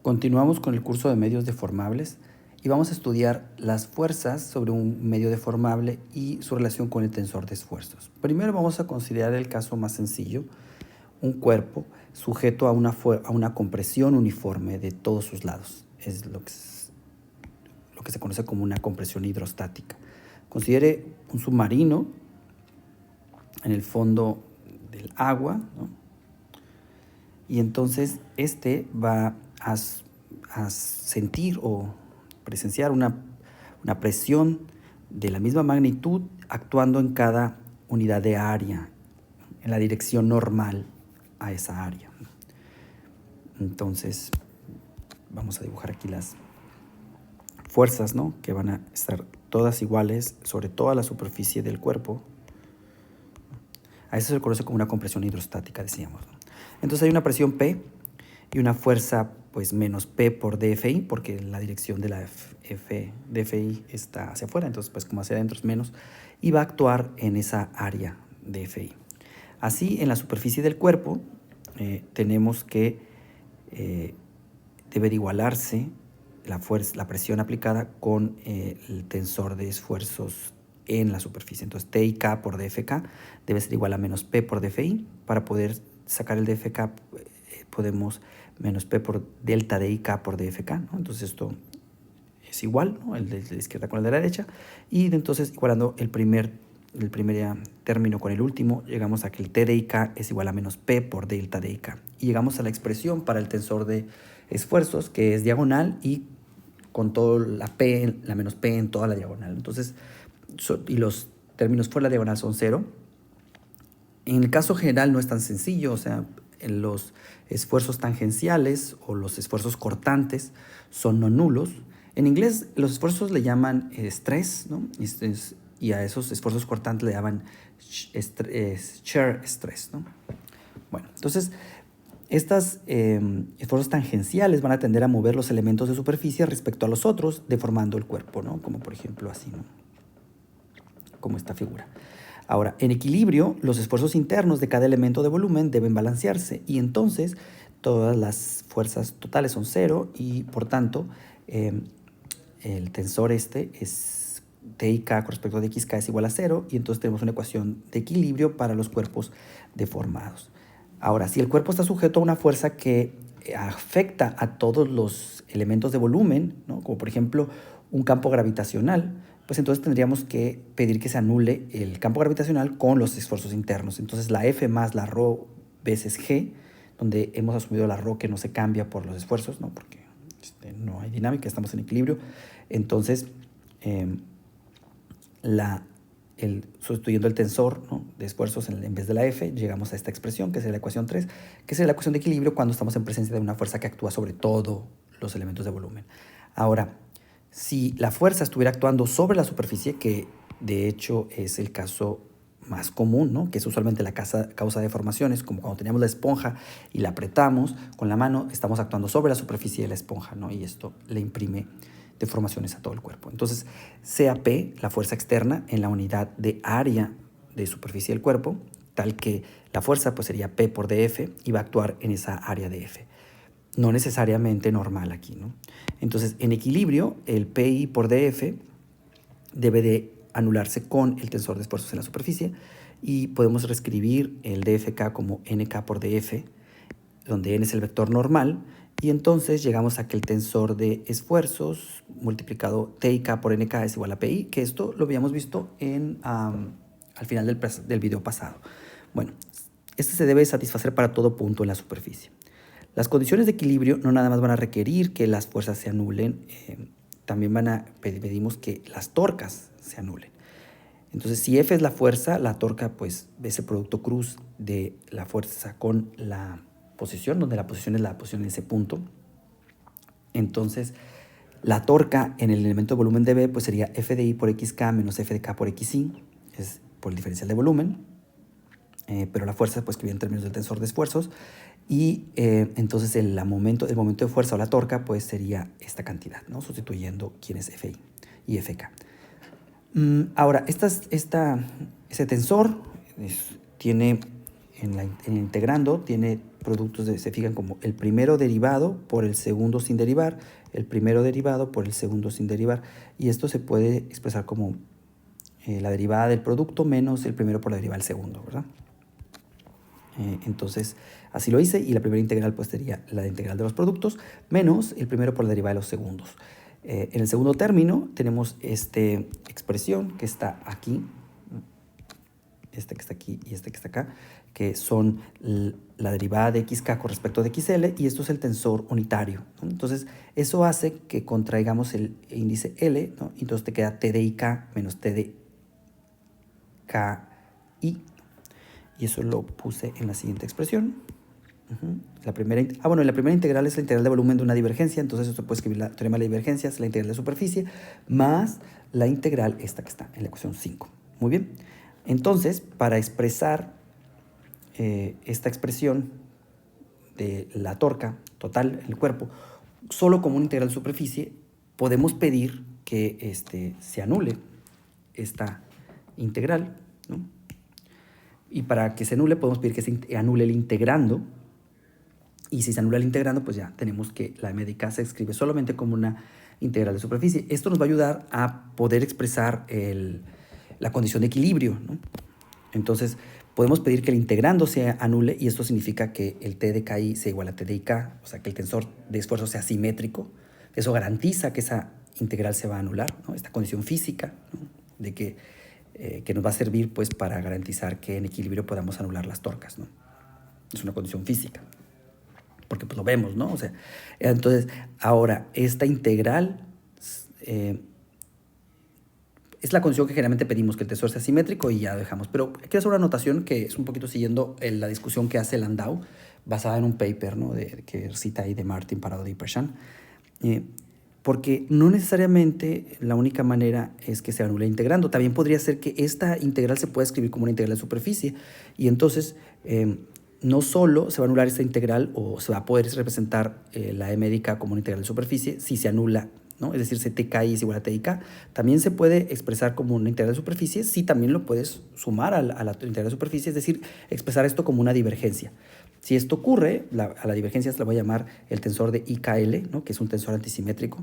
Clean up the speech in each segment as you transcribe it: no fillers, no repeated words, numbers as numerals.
Continuamos con el curso de medios deformables y vamos a estudiar las fuerzas sobre un medio deformable y su relación con el tensor de esfuerzos. Primero vamos a considerar el caso más sencillo, un cuerpo sujeto a una compresión uniforme de todos sus lados. Es lo que se conoce como una compresión hidrostática. Considere un submarino en el fondo del agua, ¿no? Y entonces este va a sentir o presenciar una presión de la misma magnitud actuando en cada unidad de área, en la dirección normal a esa área. Entonces, vamos a dibujar aquí las fuerzas, ¿no?, que van a estar todas iguales sobre toda la superficie del cuerpo. A eso se le conoce como una compresión hidrostática, decíamos, ¿no? Entonces hay una presión P y una fuerza pues menos P por dFi, porque la dirección de la dFi está hacia afuera, entonces pues como hacia adentro es menos, y va a actuar en esa área dFi. Así, en la superficie del cuerpo tenemos que debe de igualarse la presión aplicada con el tensor de esfuerzos en la superficie. Entonces, T y K por dFk debe ser igual a menos P por dFi. Para poder sacar el dFk, podemos menos P por delta de IK por dFk, ¿no? Entonces, esto es igual, ¿no?, el de la izquierda con el de la derecha. Y entonces, igualando el primer término con el último, llegamos a que el T de IK es igual a menos P por delta de IK. Y llegamos a la expresión para el tensor de esfuerzos, que es diagonal y con todo la menos P en toda la diagonal. Entonces, y los términos fuera de la diagonal son 0. En el caso general no es tan sencillo, o sea, en los esfuerzos tangenciales o los esfuerzos cortantes son no nulos. En inglés los esfuerzos le llaman stress, ¿no? Y a esos esfuerzos cortantes le llaman shear stress, ¿no? Bueno, entonces estos esfuerzos tangenciales van a tender a mover los elementos de superficie respecto a los otros, deformando el cuerpo, ¿no? Como por ejemplo así, ¿no?, como esta figura. Ahora, en equilibrio, los esfuerzos internos de cada elemento de volumen deben balancearse y entonces todas las fuerzas totales son 0 y por tanto el tensor es TIK con respecto de XK es igual a 0 y entonces tenemos una ecuación de equilibrio para los cuerpos deformados. Ahora, si el cuerpo está sujeto a una fuerza que afecta a todos los elementos de volumen, ¿no?, como por ejemplo un campo gravitacional, pues entonces tendríamos que pedir que se anule el campo gravitacional con los esfuerzos internos. Entonces la F más la ρ veces G, donde hemos asumido la ρ que no se cambia por los esfuerzos, ¿no?, porque no hay dinámica, estamos en equilibrio. Entonces, sustituyendo el tensor, ¿no?, de esfuerzos en vez de la F, llegamos a esta expresión, que es la ecuación 3, que es la ecuación de equilibrio cuando estamos en presencia de una fuerza que actúa sobre todos los elementos de volumen. Ahora, si la fuerza estuviera actuando sobre la superficie, que de hecho es el caso más común, ¿no?, que es usualmente la causa de deformaciones, como cuando teníamos la esponja y la apretamos con la mano, estamos actuando sobre la superficie de la esponja, ¿no?, y esto le imprime deformaciones a todo el cuerpo. Entonces, sea P la fuerza externa en la unidad de área de superficie del cuerpo, tal que la fuerza pues sería P por dF y va a actuar en esa área de F. No necesariamente normal aquí, ¿no? Entonces, en equilibrio, el PI por dF debe de anularse con el tensor de esfuerzos en la superficie y podemos reescribir el dFk como NK por dF, donde N es el vector normal, y entonces llegamos a que el tensor de esfuerzos multiplicado TIK por NK es igual a PI, que esto lo habíamos visto al final del video pasado. Bueno, este se debe satisfacer para todo punto en la superficie. Las condiciones de equilibrio no nada más van a requerir que las fuerzas se anulen, también pedimos que las torcas se anulen. Entonces, si F es la fuerza, la torca pues es el producto cruz de la fuerza con la posición, donde la posición es la posición en ese punto. Entonces, la torca en el elemento de volumen de B pues sería F de I por XK menos F de K por XI, es por el diferencial de volumen, pero la fuerza pues que viene en términos del tensor de esfuerzos. Y entonces el momento de fuerza o la torca pues sería esta cantidad, ¿no?, sustituyendo quién es Fi y Fk. Ahora, ese tensor tiene en el integrando tiene productos, se fijan como el primero derivado por el segundo sin derivar, el primero derivado por el segundo sin derivar, y esto se puede expresar como la derivada del producto menos el primero por la derivada del segundo, ¿verdad? Entonces, así lo hice, y la primera integral pues sería la integral de los productos menos el primero por la derivada de los segundos. En el segundo término tenemos esta expresión que está aquí, este que está aquí y este que está acá, que son la derivada de xk con respecto de xl, y esto es el tensor unitario, ¿no? Entonces, eso hace que contraigamos el índice L, ¿no? Entonces te queda t de ik menos t de ki, y eso lo puse en la siguiente expresión. La primera integral es la integral de volumen de una divergencia, entonces esto puede escribir la teorema de la divergencia, es la integral de superficie, más la integral esta que está en la ecuación 5. Muy bien. Entonces, para expresar esta expresión de la torca total en el cuerpo, solo como una integral de superficie, podemos pedir que se anule esta integral, ¿no? Y para que se anule, podemos pedir que se anule el integrando. Y si se anula el integrando, pues ya tenemos que la m de k se escribe solamente como una integral de superficie. Esto nos va a ayudar a poder expresar la condición de equilibrio, ¿no? Entonces, podemos pedir que el integrando se anule, y esto significa que el t de ki sea igual a t de ik, o sea, que el tensor de esfuerzo sea simétrico. Eso garantiza que esa integral se va a anular, ¿no? Esta condición física, ¿no? De que nos va a servir pues para garantizar que en equilibrio podamos anular las torcas, ¿no? Es una condición física, porque pues lo vemos, ¿no? O sea, entonces, ahora, esta integral es la condición que generalmente pedimos, que el tensor sea simétrico, y ya lo dejamos. Pero quiero hacer una anotación que es un poquito siguiendo la discusión que hace Landau, basada en un paper, ¿no? Que cita ahí de Martin, Parado y Pershan. Porque no necesariamente la única manera es que se anule integrando. También podría ser que esta integral se pueda escribir como una integral de superficie, y entonces no solo se va a anular esta integral, o se va a poder representar la m de k como una integral de superficie si se anula, ¿no? Es decir, si tki es igual a tik, también se puede expresar como una integral de superficie si también lo puedes sumar a la integral de superficie, es decir, expresar esto como una divergencia. Si esto ocurre, a la divergencia se la voy a llamar el tensor de IKL, ¿no? Que es un tensor antisimétrico,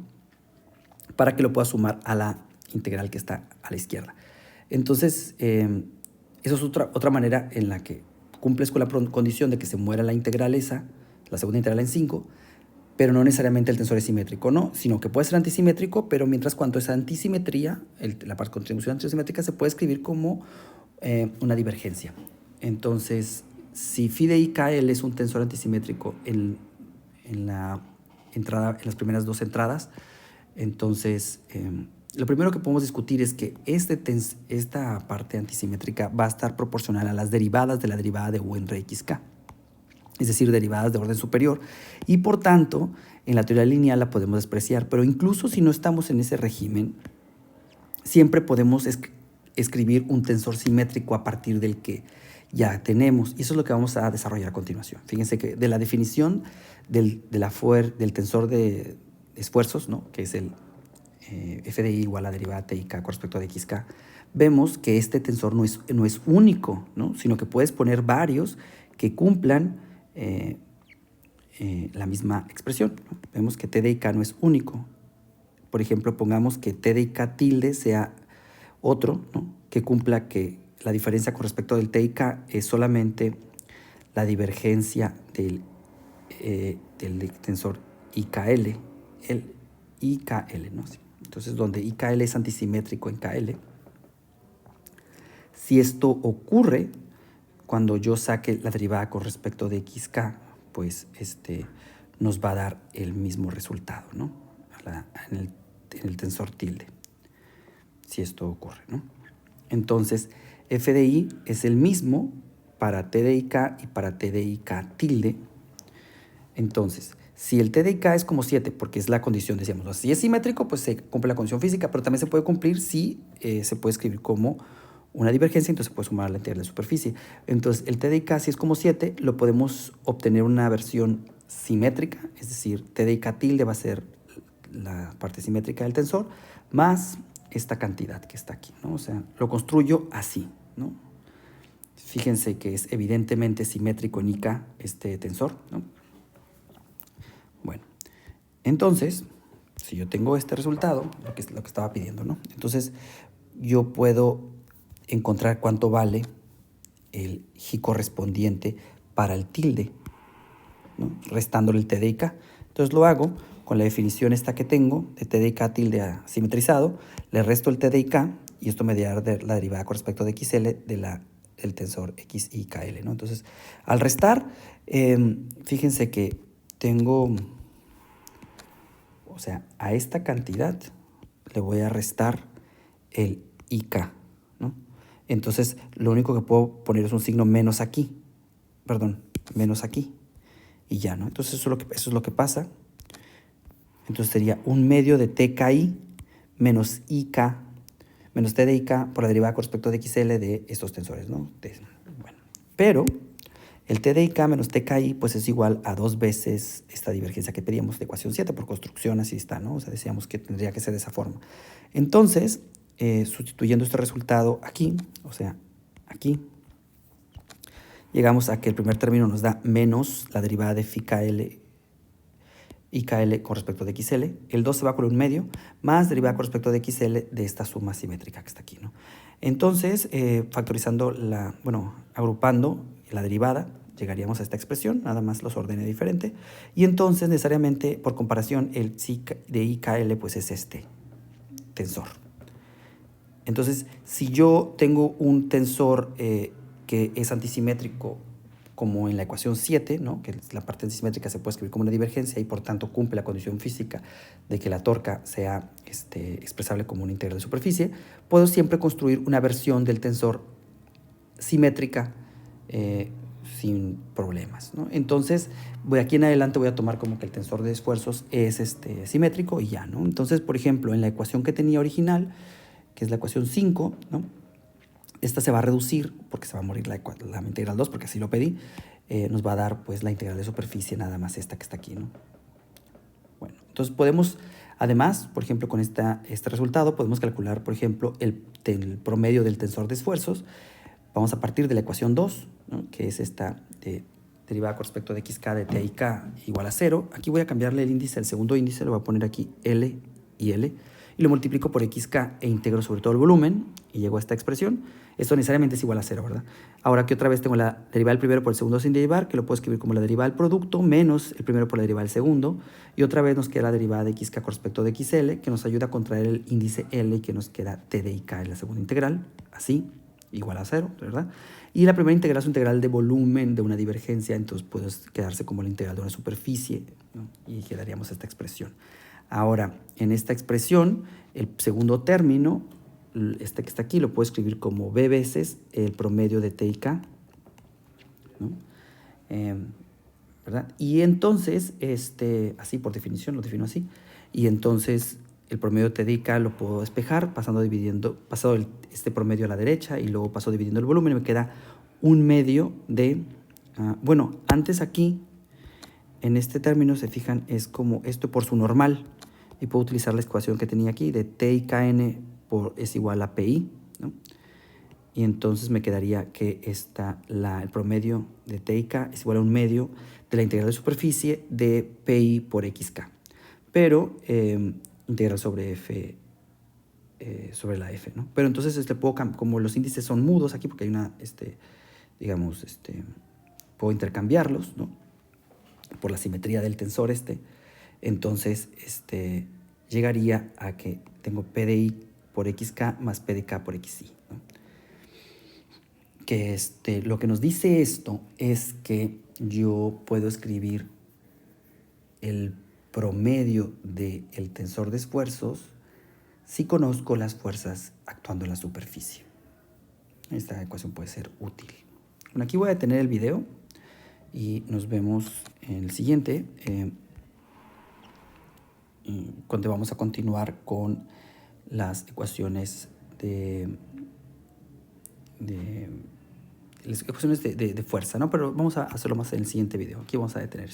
para que lo pueda sumar a la integral que está a la izquierda. Entonces, eso es otra manera en la que cumples con la condición de que se muera la integral esa, la segunda integral en 5, pero no necesariamente el tensor es simétrico, no, sino que puede ser antisimétrico, pero mientras cuanto esa antisimetría, la contribución antisimétrica, se puede escribir como una divergencia. Entonces, si phi de IKL es un tensor antisimétrico en las primeras dos entradas, entonces lo primero que podemos discutir es que esta parte antisimétrica va a estar proporcional a las derivadas de la derivada de u en re xk, es decir, derivadas de orden superior, y por tanto en la teoría lineal la podemos despreciar, pero incluso si no estamos en ese régimen, siempre podemos escribir un tensor simétrico a partir del que ya tenemos, y eso es lo que vamos a desarrollar a continuación. Fíjense que de la definición del tensor de esfuerzos, ¿no? Que es el f de i igual a la derivada tik con respecto de xk, vemos que este tensor no es único, ¿no? Sino que puedes poner varios que cumplan la misma expresión, ¿no? Vemos que t de ik no es único. Por ejemplo, pongamos que t de ik tilde sea otro, ¿no? Que cumpla que la diferencia con respecto del tik es solamente la divergencia del tensor IKL, el IKL, ¿no? Entonces, donde IKL es antisimétrico en KL, si esto ocurre cuando yo saque la derivada con respecto de xk, pues nos va a dar el mismo resultado, ¿no? En el tensor tilde, si esto ocurre, ¿no? Entonces, f de i es el mismo para t de ik y para t de ik tilde. Entonces, si el t de ik es como 7, porque es la condición, decíamos, si es simétrico, pues se cumple la condición física, pero también se puede cumplir si se puede escribir como una divergencia, entonces se puede sumar a la integral de superficie. Entonces, el t de ik, si es como 7, lo podemos obtener una versión simétrica, es decir, t de ik tilde va a ser la parte simétrica del tensor, más esta cantidad que está aquí, ¿no? O sea, lo construyo así, ¿no? Fíjense que es evidentemente simétrico en IK este tensor, ¿no? Bueno, entonces, si yo tengo este resultado, lo que estaba pidiendo, ¿no? Entonces, yo puedo encontrar cuánto vale el G correspondiente para el tilde, ¿no? Restándole el T de IK. Entonces lo hago con la definición esta que tengo de T de IK tilde asimetrizado, le resto el T de IK y esto me da la derivada con respecto de XL del tensor XIKL, ¿no? Entonces, al restar, fíjense que tengo, o sea, a esta cantidad le voy a restar el IK, ¿no? Entonces, lo único que puedo poner es un signo menos aquí, perdón, menos aquí, y ya, ¿no? Entonces, eso es lo que pasa. Entonces, sería 1/2 de TKI menos IK, menos T de IK por la derivada con respecto de XL de estos tensores, ¿no? Bueno, pero el T de IK menos TKI pues es igual a 2 veces esta divergencia que pedíamos de ecuación 7, por construcción así está, ¿no? O sea, decíamos que tendría que ser de esa forma. Entonces, sustituyendo este resultado aquí, o sea, aquí, llegamos a que el primer término nos da menos la derivada de phi KL IKL con respecto de XL, el 2 se va con 1/2, más derivada con respecto de XL de esta suma simétrica que está aquí, ¿no? Entonces, factorizando agrupando la derivada, llegaríamos a esta expresión, nada más los ordené diferente, y entonces necesariamente, por comparación, el psi de IKL pues es este tensor. Entonces, si yo tengo un tensor que es antisimétrico como en la ecuación 7, ¿no? Que la parte antisimétrica se puede escribir como una divergencia y por tanto cumple la condición física de que la torca sea expresable como una integral de superficie, puedo siempre construir una versión del tensor simétrica sin problemas, ¿no? Entonces, aquí en adelante voy a tomar como que el tensor de esfuerzos es simétrico y ya, ¿no? Entonces, por ejemplo, en la ecuación que tenía original, que es la ecuación 5, ¿no? Esta se va a reducir porque se va a morir la integral 2, porque así lo pedí. Nos va a dar pues la integral de superficie, nada más esta que está aquí, ¿no? Bueno, entonces podemos, además, por ejemplo, con este resultado, podemos calcular, por ejemplo, el promedio del tensor de esfuerzos. Vamos a partir de la ecuación 2, ¿no? Que es esta derivada con respecto de xk de t y k igual a 0. Aquí voy a cambiarle el índice, el segundo índice, lo voy a poner aquí L y L, y lo multiplico por xk e integro sobre todo el volumen, y llego a esta expresión. Esto necesariamente es igual a 0, ¿verdad? Ahora aquí otra vez tengo la derivada del primero por el segundo sin derivar, que lo puedo escribir como la derivada del producto, menos el primero por la derivada del segundo, y otra vez nos queda la derivada de xk con respecto de xl, que nos ayuda a contraer el índice L, y que nos queda t de ik en la segunda integral, así, igual a 0, ¿verdad? Y la primera integral es una integral de volumen de una divergencia, entonces puede quedarse como la integral de una superficie, ¿no? Y quedaríamos esta expresión. Ahora, en esta expresión, el segundo término, este que está aquí, lo puedo escribir como b veces el promedio de t y k, ¿no? ¿Verdad? Y entonces, así por definición, lo defino así, y entonces el promedio de t de k lo puedo despejar pasado este promedio a la derecha y luego paso dividiendo el volumen y me queda 1/2 de, antes aquí, en este término, se fijan, es como esto por su normal, y puedo utilizar la ecuación que tenía aquí de t y kn es igual a pi, ¿no? Y entonces me quedaría que el promedio de t y k es igual a 1/2 de la integral de superficie de pi por xk, pero integral sobre f, sobre la f, ¿no? Pero entonces como los índices son mudos aquí, porque hay una, puedo intercambiarlos, ¿no? Por la simetría del tensor entonces llegaría a que tengo p de i por xk más p de k por xi, ¿no? Que lo que nos dice esto es que yo puedo escribir el promedio del tensor de esfuerzos si conozco las fuerzas actuando en la superficie. Esta ecuación puede ser útil. Bueno, aquí voy a detener el video y nos vemos en el siguiente, cuando vamos a continuar con las ecuaciones las ecuaciones de fuerza, ¿no? Pero vamos a hacerlo más en el siguiente video. Aquí vamos a detener